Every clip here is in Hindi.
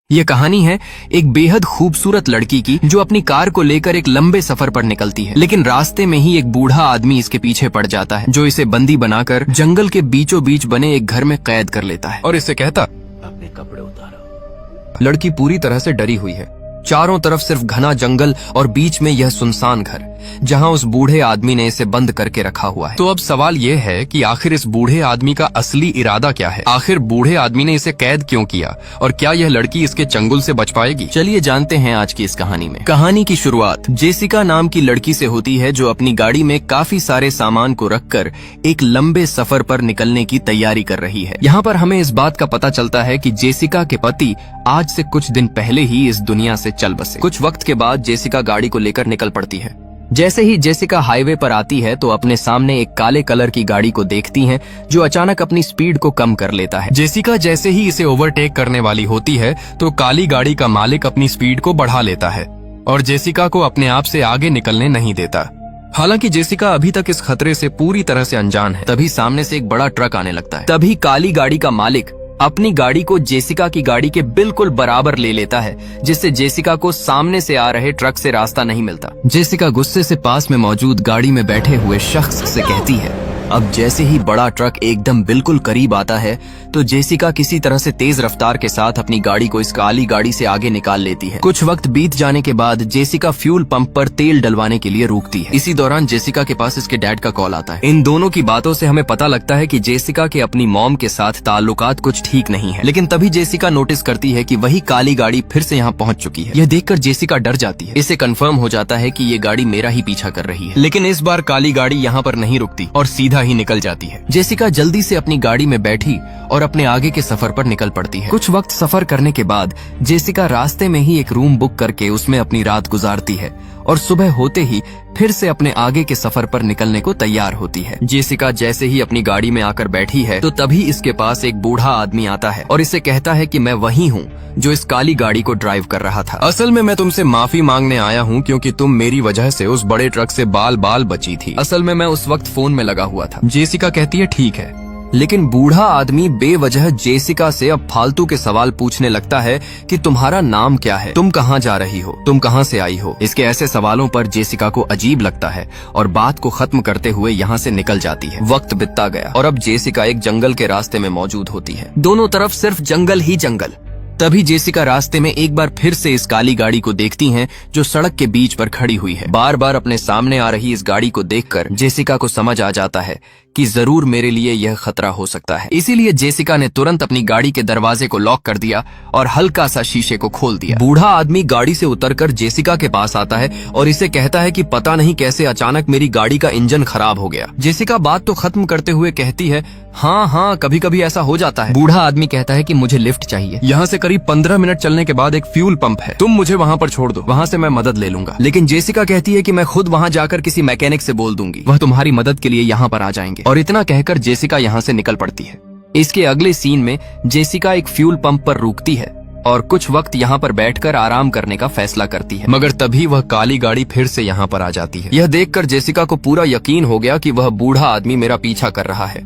ये कहानी है एक बेहद खूबसूरत लड़की की जो अपनी कार को लेकर एक लंबे सफर पर निकलती है, लेकिन रास्ते में ही एक बूढ़ा आदमी इसके पीछे पड़ जाता है जो इसे बंदी बनाकर जंगल के बीचों बीच बने एक घर में कैद कर लेता है और इसे कहता, अपने कपड़े उतारो। लड़की पूरी तरह से डरी हुई है। चारों तरफ सिर्फ घना जंगल और बीच में यह सुनसान घर जहां उस बूढ़े आदमी ने इसे बंद करके रखा हुआ है। तो अब सवाल यह है कि आखिर इस बूढ़े आदमी का असली इरादा क्या है? आखिर बूढ़े आदमी ने इसे कैद क्यों किया और क्या यह लड़की इसके चंगुल से बच पाएगी? चलिए जानते हैं आज की इस कहानी में। कहानी की शुरुआत जेसिका नाम की लड़की से होती है जो अपनी गाड़ी में काफी सारे सामान को रखकर एक लंबे सफर पर निकलने की तैयारी कर रही है। यहाँ पर हमें इस बात का पता चलता है कि जेसिका के पति आज से कुछ दिन पहले ही इस दुनिया से चल बसे। कुछ वक्त के बाद जेसिका गाड़ी को लेकर निकल पड़ती है। जैसे ही जेसिका हाईवे पर आती है तो अपने सामने एक काले कलर की गाड़ी को देखती है जो अचानक अपनी स्पीड को कम कर लेता है। जेसिका जैसे ही इसे ओवरटेक करने वाली होती है तो काली गाड़ी का मालिक अपनी स्पीड को बढ़ा लेता है और जेसिका को अपने आप से आगे निकलने नहीं देता। हालांकि जेसिका अभी तक इस खतरे से पूरी तरह से अनजान है। तभी सामने से एक बड़ा ट्रक आने लगता है। तभी काली गाड़ी का मालिक अपनी गाड़ी को जेसिका की गाड़ी के बिल्कुल बराबर ले लेता है, जिससे जेसिका को सामने से आ रहे ट्रक से रास्ता नहीं मिलता। जेसिका गुस्से से पास में मौजूद गाड़ी में बैठे हुए शख्स से कहती है। अब जैसे ही बड़ा ट्रक एकदम बिल्कुल करीब आता है तो जेसिका किसी तरह से तेज रफ्तार के साथ अपनी गाड़ी को इस काली गाड़ी से आगे निकाल लेती है। कुछ वक्त बीत जाने के बाद जेसिका फ्यूल पंप पर तेल डलवाने के लिए रुकती है। इसी दौरान जेसिका के पास इसके डैड का कॉल आता है। इन दोनों की बातों से हमें पता लगता है कि जेसिका के अपनी मॉम के साथ ताल्लुकात कुछ ठीक नहीं है। लेकिन तभी जेसिका नोटिस करती है कि वही काली गाड़ी फिर से यहाँ पहुँच चुकी है। यह देखकर जेसिका डर जाती है। इसे कंफर्म हो जाता है कि ये गाड़ी मेरा ही पीछा कर रही है। लेकिन इस बार काली गाड़ी यहाँ पर नहीं रुकती और सीधा ही निकल जाती है। जेसिका जल्दी से अपनी गाड़ी में बैठी और अपने आगे के सफर पर निकल पड़ती है। कुछ वक्त सफर करने के बाद जेसिका रास्ते में ही एक रूम बुक करके उसमें अपनी रात गुजारती है और सुबह होते ही फिर से अपने आगे के सफर पर निकलने को तैयार होती है। जेसिका जैसे ही अपनी गाड़ी में आकर बैठी है तो तभी इसके पास एक बूढ़ा आदमी आता है और इसे कहता है कि मैं वही हूँ जो इस काली गाड़ी को ड्राइव कर रहा था। असल में मैं तुमसे माफी मांगने आया हूँ क्योंकि तुम मेरी वजह से उस बड़े ट्रक से बाल बाल बची थी। असल में मैं उस वक्त फोन में लगा हुआ था। जेसिका कहती है ठीक है। लेकिन बूढ़ा आदमी बेवजह जेसिका से अब फालतू के सवाल पूछने लगता है कि तुम्हारा नाम क्या है, तुम कहाँ जा रही हो, तुम कहाँ से आई हो। इसके ऐसे सवालों पर जेसिका को अजीब लगता है और बात को खत्म करते हुए यहाँ से निकल जाती है। वक्त बीतता गया और अब जेसिका एक जंगल के रास्ते में मौजूद होती है। दोनों तरफ सिर्फ जंगल ही जंगल। तभी जेसिका रास्ते में एक बार फिर से इस काली गाड़ी को देखती हैं जो सड़क के बीच पर खड़ी हुई है। बार बार अपने सामने आ रही इस गाड़ी को देखकर जेसिका को समझ आ जाता है कि जरूर मेरे लिए यह खतरा हो सकता है। इसीलिए जेसिका ने तुरंत अपनी गाड़ी के दरवाजे को लॉक कर दिया और हल्का सा शीशे को खोल दिया। बूढ़ा आदमी गाड़ी से उतरकर जेसिका के पास आता है और इसे कहता है कि पता नहीं कैसे अचानक मेरी गाड़ी का इंजन खराब हो गया। जेसिका बात तो खत्म करते हुए कहती है, हाँ कभी कभी ऐसा हो जाता है। बूढ़ा आदमी कहता है कि मुझे लिफ्ट चाहिए। यहाँ से करीब 15 मिनट चलने के बाद एक फ्यूल पंप है, तुम मुझे वहाँ पर छोड़ दो, वहाँ से मैं मदद ले लूंगा। लेकिन जेसिका कहती है कि मैं खुद वहाँ जाकर किसी मैकेनिक से बोल दूंगी, वह तुम्हारी मदद के लिए यहाँ पर आ जाएंगे। और इतना कहकर जेसिका यहाँ से निकल पड़ती है। इसके अगले सीन में जेसिका एक फ्यूल पंप पर रुकती है और कुछ वक्त यहाँ पर बैठकर आराम करने का फैसला करती है। मगर तभी वह काली गाड़ी फिर से यहाँ पर आ जाती है। यह देखकर जेसिका को पूरा यकीन हो गया कि वह बूढ़ा आदमी मेरा पीछा कर रहा है।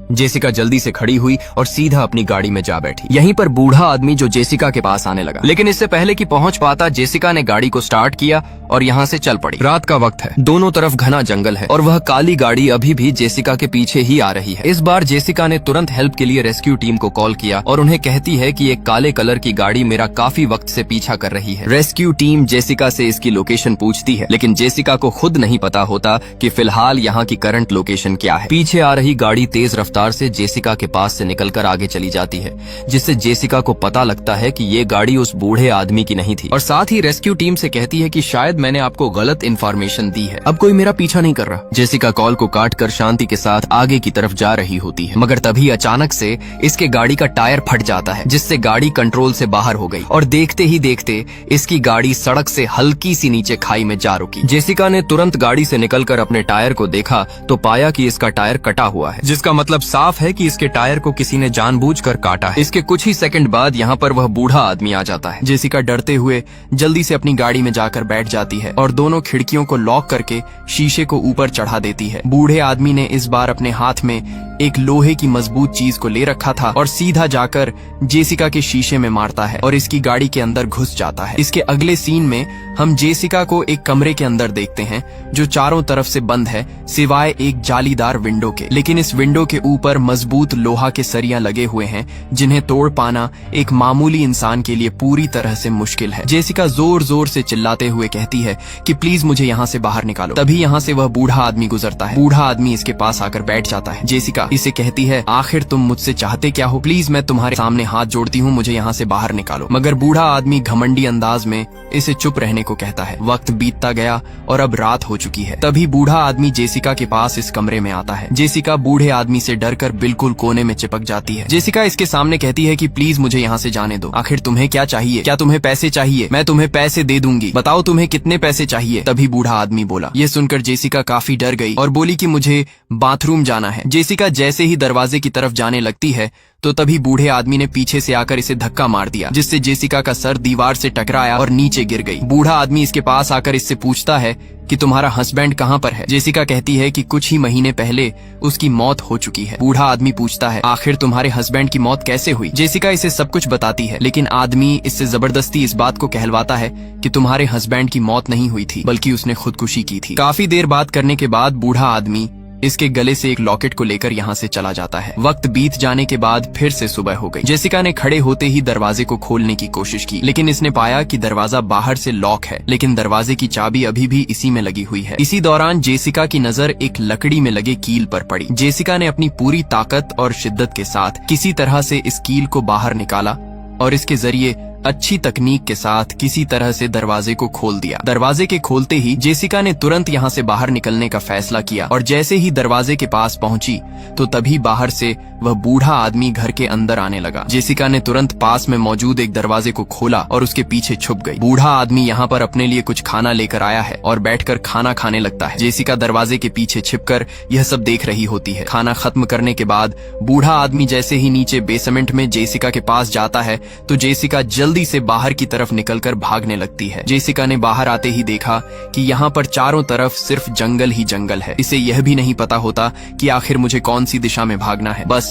जेसिका जल्दी से खड़ी हुई और सीधा अपनी गाड़ी में जा बैठी। यहीं पर बूढ़ा आदमी जो जेसिका के पास आने लगा, लेकिन इससे पहले कि पहुंच पाता जेसिका ने गाड़ी को स्टार्ट किया और यहाँ से चल पड़ी। रात का वक्त है, दोनों तरफ घना जंगल है और वह काली गाड़ी अभी भी जेसिका के पीछे ही आ रही है। इस बार जेसिका ने तुरंत हेल्प के लिए रेस्क्यू टीम को कॉल किया और उन्हें कहती है कि एक काले कलर की गाड़ी मेरा काफी वक्त से पीछा कर रही है। रेस्क्यू टीम जेसिका से इसकी लोकेशन पूछती है, लेकिन जेसिका को खुद नहीं पता होता कि फिलहाल यहाँ की करंट लोकेशन क्या है। पीछे आ रही गाड़ी तेज रफ्तार से जेसिका के पास से निकलकर आगे चली जाती है, जिससे जेसिका को पता लगता है कि ये गाड़ी उस बूढ़े आदमी की नहीं थी। और साथ ही रेस्क्यू टीम से कहती है कि शायद मैंने आपको गलत इन्फॉर्मेशन दी है, अब कोई मेरा पीछा नहीं कर रहा। जेसिका कॉल को काटकर शांति के साथ आगे की तरफ जा रही होती है, मगर तभी अचानक से इसके गाड़ी का टायर फट जाता है, जिससे गाड़ी कंट्रोल से बाहर हो गई और देखते ही देखते इसकी गाड़ी सड़क से हल्की सी नीचे खाई में जा रुकी। जेसिका ने तुरंत गाड़ी से निकलकर अपने टायर को देखा तो पाया कि इसका टायर कटा हुआ है, जिसका मतलब साफ है कि इसके टायर को किसी ने जानबूझकर काटा है। इसके कुछ ही सेकंड बाद यहाँ पर वह बूढ़ा आदमी आ जाता है। जेसिका डरते हुए जल्दी से अपनी गाड़ी में जाकर बैठ जाती है और दोनों खिड़कियों को लॉक करके शीशे को ऊपर चढ़ा देती है। बूढ़े आदमी ने इस बार अपने हाथ में एक लोहे की मजबूत चीज को ले रखा था और सीधा जाकर जेसिका के शीशे में मारता है और इसकी गाड़ी के अंदर घुस जाता है। इसके अगले सीन में हम जेसिका को एक कमरे के अंदर देखते हैं जो चारों तरफ से बंद है सिवाय एक जालीदार विंडो के। लेकिन इस विंडो के ऊपर मजबूत लोहा के सरिया लगे हुए हैं जिन्हें तोड़ पाना एक मामूली इंसान के लिए पूरी तरह से मुश्किल है। जेसिका जोर जोर से चिल्लाते हुए कहती है कि प्लीज मुझे यहाँ से बाहर निकालो। तभी यहाँ से वह बूढ़ा आदमी गुजरता है। बूढ़ा आदमी इसके पास आकर बैठ जाता है। जेसिका इसे कहती है, आखिर तुम मुझसे चाहते क्या हो? प्लीज मैं तुम्हारे सामने हाथ जोड़ती हूँ, मुझे यहाँ से बाहर निकालो। मगर बूढ़ा आदमी घमंडी अंदाज में इसे चुप रहने को कहता है। वक्त बीतता गया और अब रात हो चुकी है। तभी बूढ़ा आदमी जेसिका के पास इस कमरे में आता है। जेसिका बूढ़े आदमी से डरकर बिल्कुल कोने में चिपक जाती है। जेसिका इसके सामने कहती है कि प्लीज मुझे यहाँ से जाने दो। आखिर तुम्हें क्या चाहिए? क्या तुम्हें पैसे चाहिए? मैं तुम्हें पैसे दे दूंगी, बताओ तुम्हें कितने पैसे चाहिए? तभी बूढ़ा आदमी बोला। ये सुनकर जेसिका काफी डर गई और बोली कि मुझे बाथरूम जाना है। जेसिका जैसे ही दरवाजे की तरफ जाने लगती है तो तभी बूढ़े आदमी ने पीछे से आकर इसे धक्का मार दिया जिससे जेसिका का सर दीवार से टकराया और नीचे गिर गई। बूढ़ा आदमी इसके पास आकर इससे पूछता है कि तुम्हारा हस्बैंड कहाँ पर है? जेसिका कहती है कि कुछ ही महीने पहले उसकी मौत हो चुकी है। बूढ़ा आदमी पूछता है, आखिर तुम्हारे हस्बैंड की मौत कैसे हुई? जेसिका इसे सब कुछ बताती है लेकिन आदमी इससे जबरदस्ती इस बात को कहलवाता है कि तुम्हारे हस्बैंड की मौत नहीं हुई थी बल्कि उसने खुदकुशी की थी। काफी देर बात करने के बाद बूढ़ा आदमी इसके गले से एक लॉकेट को लेकर यहाँ से चला जाता है। वक्त बीत जाने के बाद फिर से सुबह हो गई। जेसिका ने खड़े होते ही दरवाजे को खोलने की कोशिश की लेकिन इसने पाया कि दरवाजा बाहर से लॉक है लेकिन दरवाजे की चाबी अभी भी इसी में लगी हुई है। इसी दौरान जेसिका की नजर एक लकड़ी में लगे कील पर पड़ी। जेसिका ने अपनी पूरी ताकत और शिद्दत के साथ किसी तरह से इस कील को बाहर निकाला और इसके जरिए अच्छी तकनीक के साथ किसी तरह से दरवाजे को खोल दिया। दरवाजे के खोलते ही जेसिका ने तुरंत यहाँ से बाहर निकलने का फैसला किया और जैसे ही दरवाजे के पास पहुंची तो तभी बाहर से वह बूढ़ा आदमी घर के अंदर आने लगा। जेसिका ने तुरंत पास में मौजूद एक दरवाजे को खोला और उसके पीछे छुप गई। बूढ़ा आदमी यहाँ पर अपने लिए कुछ खाना लेकर आया है और बैठकर खाना खाने लगता है। जेसिका दरवाजे के पीछे छिपकर यह सब देख रही होती है। खाना खत्म करने के बाद बूढ़ा आदमी जैसे ही नीचे बेसमेंट में जेसिका के पास जाता है तो जेसिका जल्दी से बाहर की तरफ निकलकर भागने लगती है। जेसिका ने बाहर आते ही देखा कि यहाँ पर चारों तरफ सिर्फ जंगल ही जंगल है। इसे यह भी नहीं पता होता कि आखिर मुझे कौन सी दिशा में भागना है, बस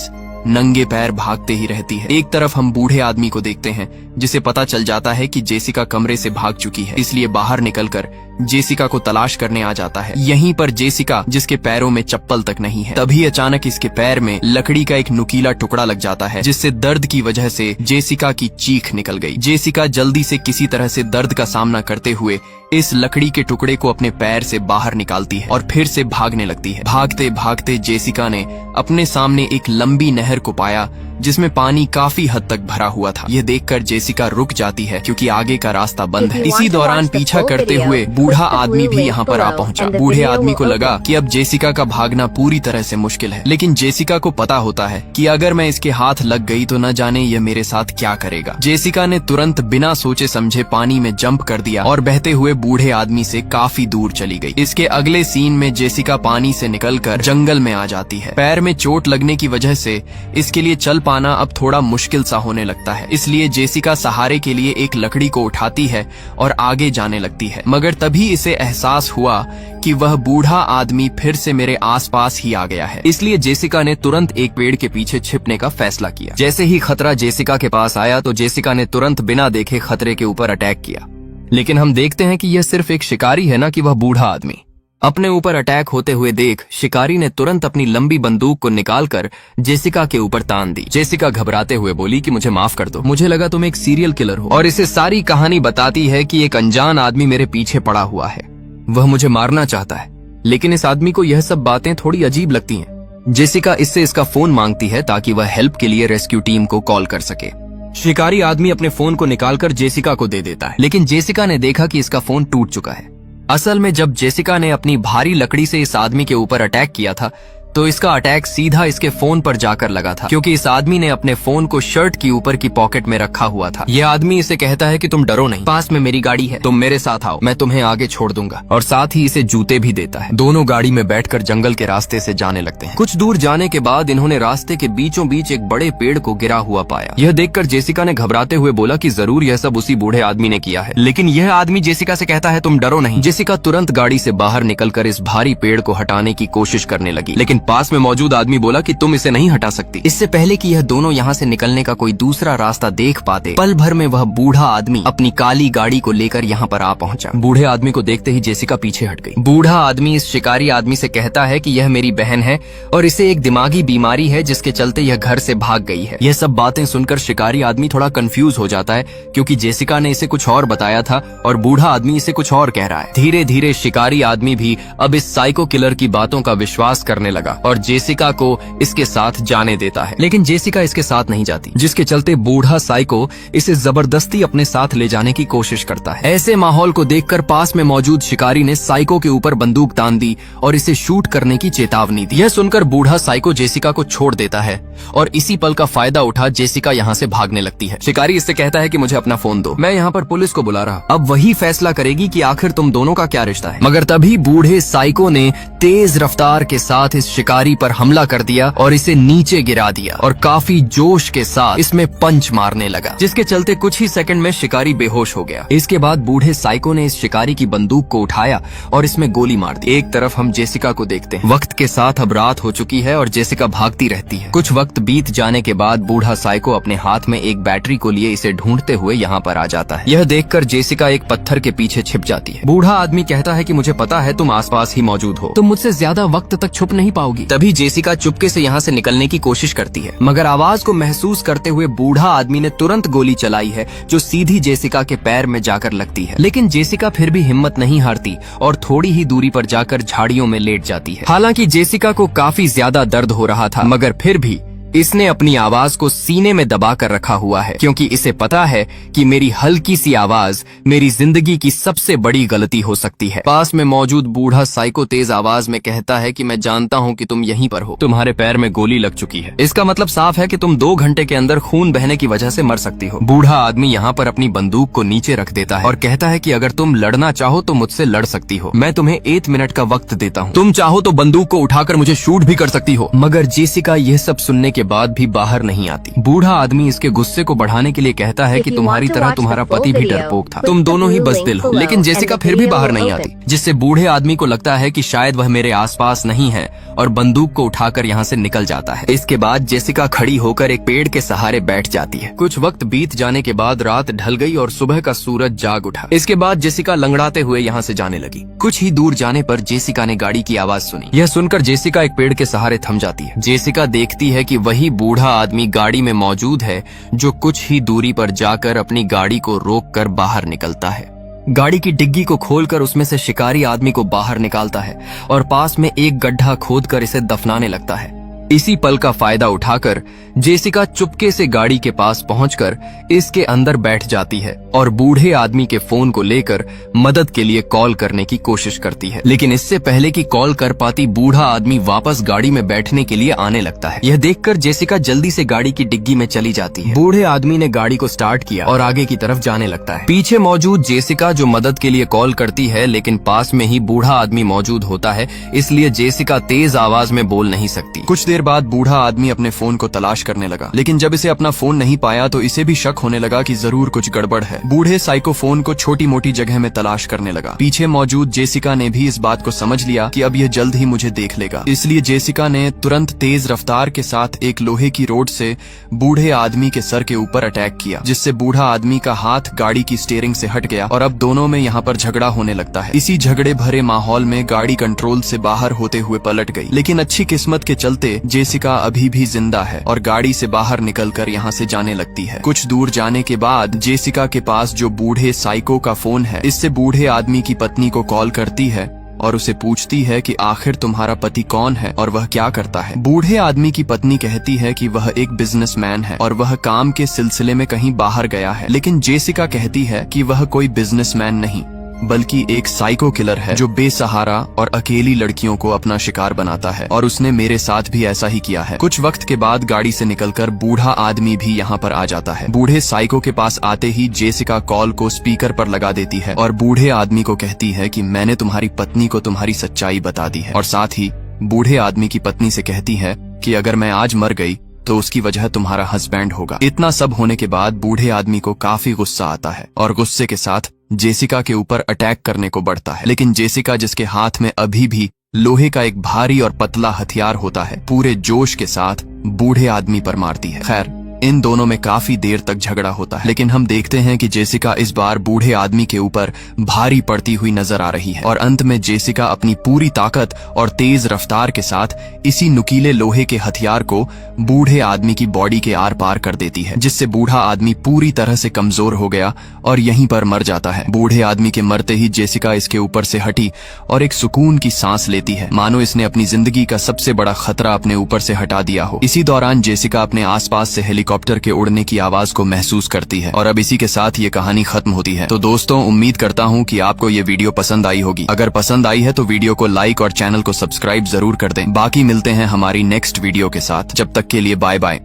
नंगे पैर भागते ही रहती है। एक तरफ हम बूढ़े आदमी को देखते हैं जिसे पता चल जाता है कि जेसिका कमरे से भाग चुकी है, इसलिए बाहर निकलकर जेसिका को तलाश करने आ जाता है। यहीं पर जेसिका जिसके पैरों में चप्पल तक नहीं है, तभी अचानक इसके पैर में लकड़ी का एक नुकीला टुकड़ा लग जाता है जिससे दर्द की वजह से जेसिका की चीख निकल गई। जेसिका जल्दी से किसी तरह से दर्द का सामना करते हुए इस लकड़ी के टुकड़े को अपने पैर से बाहर निकालती है और फिर से भागने लगती है। भागते भागते जेसिका ने अपने सामने एक लंबी नहर को पाया जिसमें पानी काफी हद तक भरा हुआ था। यह देखकर जेसिका रुक जाती है क्योंकि आगे का रास्ता बंद है। इसी दौरान पीछा करते हुए बूढ़ा आदमी भी यहाँ पर आ पहुंचा। बूढ़े आदमी को लगा कि अब जेसिका का भागना पूरी तरह से मुश्किल है लेकिन जेसिका को पता होता है कि अगर मैं इसके हाथ लग गई तो न जाने यह मेरे साथ क्या करेगा। जेसिका ने तुरंत बिना सोचे समझे पानी में जंप कर दिया और बहते हुए बूढ़े आदमी से काफी दूर चली गई। इसके अगले सीन में जेसिका पानी से निकलकर जंगल में आ जाती है। पैर में चोट लगने की वजह से इसके लिए चल पाना अब थोड़ा मुश्किल सा होने लगता है, इसलिए जेसिका सहारे के लिए एक लकड़ी को उठाती है और आगे जाने लगती है। मगर तभी इसे एहसास हुआ कि वह बूढ़ा आदमी फिर से मेरे आसपास ही आ गया है, इसलिए जेसिका ने तुरंत एक पेड़ के पीछे छिपने का फैसला किया। जैसे ही खतरा जेसिका के पास आया तो जेसिका ने तुरंत बिना देखे खतरे के ऊपर अटैक किया। लेकिन हम देखते हैं कि यह सिर्फ एक शिकारी है, ना कि वह बूढ़ा आदमी। अपने ऊपर अटैक होते हुए देख शिकारी ने तुरंत अपनी लंबी बंदूक को निकालकर जेसिका के ऊपर तान दी। जेसिका घबराते हुए बोली कि मुझे माफ कर दो, मुझे लगा तुम एक सीरियल किलर हो। और इसे सारी कहानी बताती है कि एक अनजान आदमी मेरे पीछे पड़ा हुआ है, वह मुझे मारना चाहता है। लेकिन इस आदमी को यह सब बातें थोड़ी अजीब लगती हैं। जेसिका इससे इसका फोन मांगती है ताकि वह हेल्प के लिए रेस्क्यू टीम को कॉल कर सके। शिकारी आदमी अपने फोन को निकालकर जेसिका को दे देता है, लेकिन जेसिका ने देखा कि इसका फोन टूट चुका है। असल में जब जेसिका ने अपनी भारी लकड़ी से इस आदमी के ऊपर अटैक किया था तो इसका अटैक सीधा इसके फोन पर जाकर लगा था, क्योंकि इस आदमी ने अपने फोन को शर्ट की ऊपर की पॉकेट में रखा हुआ था। यह आदमी इसे कहता है कि तुम डरो नहीं, पास में मेरी गाड़ी है, तुम मेरे साथ आओ, मैं तुम्हें आगे छोड़ दूंगा, और साथ ही इसे जूते भी देता है। दोनों गाड़ी में बैठकर जंगल के रास्ते से जाने लगते हैं। कुछ दूर जाने के बाद इन्होंने रास्ते के बीचों बीच एक बड़े पेड़ को गिरा हुआ पाया। यह देखकर जेसिका ने घबराते हुए बोला कि जरूर यह सब उसी बूढ़े आदमी ने किया है, लेकिन यह आदमी जेसिका से कहता है तुम डरो नहीं। जेसिका तुरंत गाड़ी से बाहर निकलकर इस भारी पेड़ को हटाने की कोशिश करने लगी, लेकिन पास में मौजूद आदमी बोला कि तुम इसे नहीं हटा सकती। इससे पहले कि यह दोनों यहाँ से निकलने का कोई दूसरा रास्ता देख पाते, पल भर में वह बूढ़ा आदमी अपनी काली गाड़ी को लेकर यहाँ पर आ पहुंचा। बूढ़े आदमी को देखते ही जेसिका पीछे हट गई। बूढ़ा आदमी इस शिकारी आदमी से कहता है कि यह मेरी बहन है और इसे एक दिमागी बीमारी है जिसके चलते यह घर से भाग गई है। यह सब बातें सुनकर शिकारी आदमी थोड़ा कंफ्यूज हो जाता है, क्योंकि जेसिका ने इसे कुछ और बताया था और बूढ़ा आदमी इसे कुछ और कह रहा है। धीरे धीरे शिकारी आदमी भी अब इस साइको किलर की बातों का विश्वास करने लगा और जेसिका को इसके साथ जाने देता है, लेकिन जेसिका इसके साथ नहीं जाती, जिसके चलते बूढ़ा साइको इसे जबरदस्ती अपने साथ ले जाने की कोशिश करता है। ऐसे माहौल को देखकर पास में मौजूद शिकारी ने साइको के ऊपर बंदूक तान दी और इसे शूट करने की चेतावनी दी। यह सुनकर बूढ़ा साइको जेसिका को छोड़ देता है और इसी पल का फायदा उठा जेसिका यहाँ से भागने लगती है। शिकारी इससे कहता है कि मुझे अपना फोन दो, मैं यहाँ पर पुलिस को बुला रहा। अब वही फैसला करेगी कि आखिर तुम दोनों का क्या रिश्ता है। मगर तभी बूढ़े साइको ने तेज रफ्तार के साथ इस शिकारी पर हमला कर दिया और इसे नीचे गिरा दिया और काफी जोश के साथ इसमें पंच मारने लगा, जिसके चलते कुछ ही सेकंड में शिकारी बेहोश हो गया। इसके बाद बूढ़े साइको ने इस शिकारी की बंदूक को उठाया और इसमें गोली मार दी। एक तरफ हम जेसिका को देखते हैं। वक्त के साथ अब रात हो चुकी है और जेसिका भागती रहती है। कुछ वक्त बीत जाने के बाद बूढ़ा साइको अपने हाथ में एक बैटरी को लिए इसे ढूंढते हुए यहाँ पर आ जाता है। यह देखकर जेसिका एक पत्थर के पीछे छिप जाती है। बूढ़ा आदमी कहता है कि मुझे पता है तुम आसपास ही मौजूद हो, तुम मुझसे ज्यादा वक्त तक छुप नहीं पाओगी। तभी जेसिका चुपके से यहाँ से निकलने की कोशिश करती है, मगर आवाज को महसूस करते हुए बूढ़ा आदमी ने तुरंत गोली चलाई है जो सीधी जेसिका के पैर में जाकर लगती है। लेकिन जेसिका फिर भी हिम्मत नहीं हारती और थोड़ी ही दूरी पर जाकर झाड़ियों में लेट जाती है। हालांकि जेसिका को काफी ज्यादा दर्द हो रहा था, मगर फिर भी इसने अपनी आवाज को सीने में दबा कर रखा हुआ है, क्योंकि इसे पता है कि मेरी हल्की सी आवाज मेरी जिंदगी की सबसे बड़ी गलती हो सकती है। पास में मौजूद बूढ़ा साइको तेज आवाज में कहता है कि मैं जानता हूं कि तुम यहीं पर हो, तुम्हारे पैर में गोली लग चुकी है, इसका मतलब साफ है कि तुम 2 घंटे के अंदर खून बहने की वजह से मर सकती हो। बूढ़ा आदमी यहाँ पर अपनी बंदूक को नीचे रख देता है और कहता है कि अगर तुम लड़ना चाहो तो मुझसे लड़ सकती हो, मैं तुम्हें 1 मिनट का वक्त देता हूँ, तुम चाहो तो बंदूक को उठाकर मुझे शूट भी कर सकती हो। मगर जेसिका यह सब सुनने के बाद भी बाहर नहीं आती। बूढ़ा आदमी इसके गुस्से को बढ़ाने के लिए कहता है कि तुम्हारी तरह तुम्हारा पति भी डरपोक था, तुम दोनों ही बज़दिल हो। लेकिन जेसिका फिर भी बाहर नहीं आती, जिससे बूढ़े आदमी को लगता है कि शायद वह मेरे आसपास नहीं है और बंदूक को उठाकर यहाँ से निकल जाता है। इसके बाद जेसिका खड़ी होकर एक पेड़ के सहारे बैठ जाती है। कुछ वक्त बीत जाने के बाद रात ढल गई और सुबह का सूरज जाग उठा। इसके बाद जेसिका लंगड़ाते हुए यहाँ से जाने लगी। कुछ ही दूर जाने पर जेसिका ने गाड़ी की आवाज सुनी। यह सुनकर जेसिका एक पेड़ के सहारे थम जाती है। जेसिका देखती है कि वही बूढ़ा आदमी गाड़ी में मौजूद है, जो कुछ ही दूरी पर जाकर अपनी गाड़ी को रोककर बाहर निकलता है। गाड़ी की डिग्गी को खोलकर उसमें से शिकारी आदमी को बाहर निकालता है और पास में एक गड्ढा खोदकर इसे दफनाने लगता है। इसी पल का फायदा उठाकर जेसिका चुपके से गाड़ी के पास पहुंचकर इसके अंदर बैठ जाती है और बूढ़े आदमी के फोन को लेकर मदद के लिए कॉल करने की कोशिश करती है। लेकिन इससे पहले कि कॉल कर पाती, बूढ़ा आदमी वापस गाड़ी में बैठने के लिए आने लगता है। यह देखकर जेसिका जल्दी से गाड़ी की डिग्गी में चली जाती है। बूढ़े आदमी ने गाड़ी को स्टार्ट किया और आगे की तरफ जाने लगता है। पीछे मौजूद जेसिका जो मदद के लिए कॉल करती है, लेकिन पास में ही बूढ़ा आदमी मौजूद होता है, इसलिए जेसिका तेज आवाज में बोल नहीं सकती। कुछ देर बाद बूढ़ा आदमी अपने फोन को तलाश करने लगा, लेकिन जब इसे अपना फोन नहीं पाया तो इसे भी शक होने लगा कि जरूर कुछ गड़बड़ है। बूढ़े साइको फोन को छोटी मोटी जगह में तलाश करने लगा। पीछे मौजूद जेसिका ने भी इस बात को समझ लिया कि अब यह जल्द ही मुझे देख लेगा, इसलिए जेसिका ने तुरंत तेज रफ्तार के साथ एक लोहे की रोड से बूढ़े आदमी के सर के ऊपर अटैक किया, जिससे बूढ़ा आदमी का हाथ गाड़ी की स्टीयरिंग से हट गया और अब दोनों में यहाँ पर झगड़ा होने लगता है। इसी झगड़े भरे माहौल में गाड़ी कंट्रोल से बाहर होते हुए पलट गई, लेकिन अच्छी किस्मत के चलते जेसिका अभी भी जिंदा है और गाड़ी से बाहर निकलकर यहाँ से जाने लगती है। कुछ दूर जाने के बाद जेसिका के पास जो बूढ़े साइको का फोन है, इससे बूढ़े आदमी की पत्नी को कॉल करती है और उसे पूछती है कि आखिर तुम्हारा पति कौन है और वह क्या करता है। बूढ़े आदमी की पत्नी कहती है कि वह एक बिजनेसमैन है और वह काम के सिलसिले में कहीं बाहर गया है, लेकिन जेसिका कहती है कि वह कोई बिजनेसमैन नहीं, बल्कि एक साइको किलर है जो बेसहारा और अकेली लड़कियों को अपना शिकार बनाता है, और उसने मेरे साथ भी ऐसा ही किया है। कुछ वक्त के बाद गाड़ी से निकलकर बूढ़ा आदमी भी यहाँ पर आ जाता है। बूढ़े साइको के पास आते ही जेसिका कॉल को स्पीकर पर लगा देती है और बूढ़े आदमी को कहती है कि मैंने तुम्हारी पत्नी को तुम्हारी सच्चाई बता दी है, और साथ ही बूढ़े आदमी की पत्नी से कहती है कि अगर मैं आज मर गई तो उसकी वजह तुम्हारा हस्बैंड होगा। इतना सब होने के बाद बूढ़े आदमी को काफी गुस्सा आता है और गुस्से के साथ जेसिका के ऊपर अटैक करने को बढ़ता है, लेकिन जेसिका, जिसके हाथ में अभी भी लोहे का एक भारी और पतला हथियार होता है, पूरे जोश के साथ बूढ़े आदमी पर मारती है। खैर, इन दोनों में काफी देर तक झगड़ा होता है, लेकिन हम देखते हैं कि जेसिका इस बार बूढ़े आदमी के ऊपर भारी पड़ती हुई नजर आ रही है, और अंत में जेसिका अपनी पूरी ताकत और तेज रफ्तार के साथ इसी नुकीले लोहे के हथियार को बूढ़े आदमी की बॉडी के आर पार कर देती है, जिससे बूढ़ा आदमी पूरी तरह से कमजोर हो गया और यहीं पर मर जाता है। बूढ़े आदमी के मरते ही जेसिका इसके ऊपर से हटी और एक सुकून की सांस लेती है, मानो इसने अपनी जिंदगी का सबसे बड़ा खतरा अपने ऊपर से हटा दिया हो। इसी दौरान जेसिका अपने आसपास से हेलीकॉप्टर के उड़ने की आवाज को महसूस करती है, और अब इसी के साथ ये कहानी खत्म होती है। तो दोस्तों, उम्मीद करता हूँ कि आपको ये वीडियो पसंद आई होगी। अगर पसंद आई है तो वीडियो को लाइक और चैनल को सब्सक्राइब जरूर कर दें। बाकी मिलते हैं हमारी नेक्स्ट वीडियो के साथ। जब तक के लिए बाय बाय।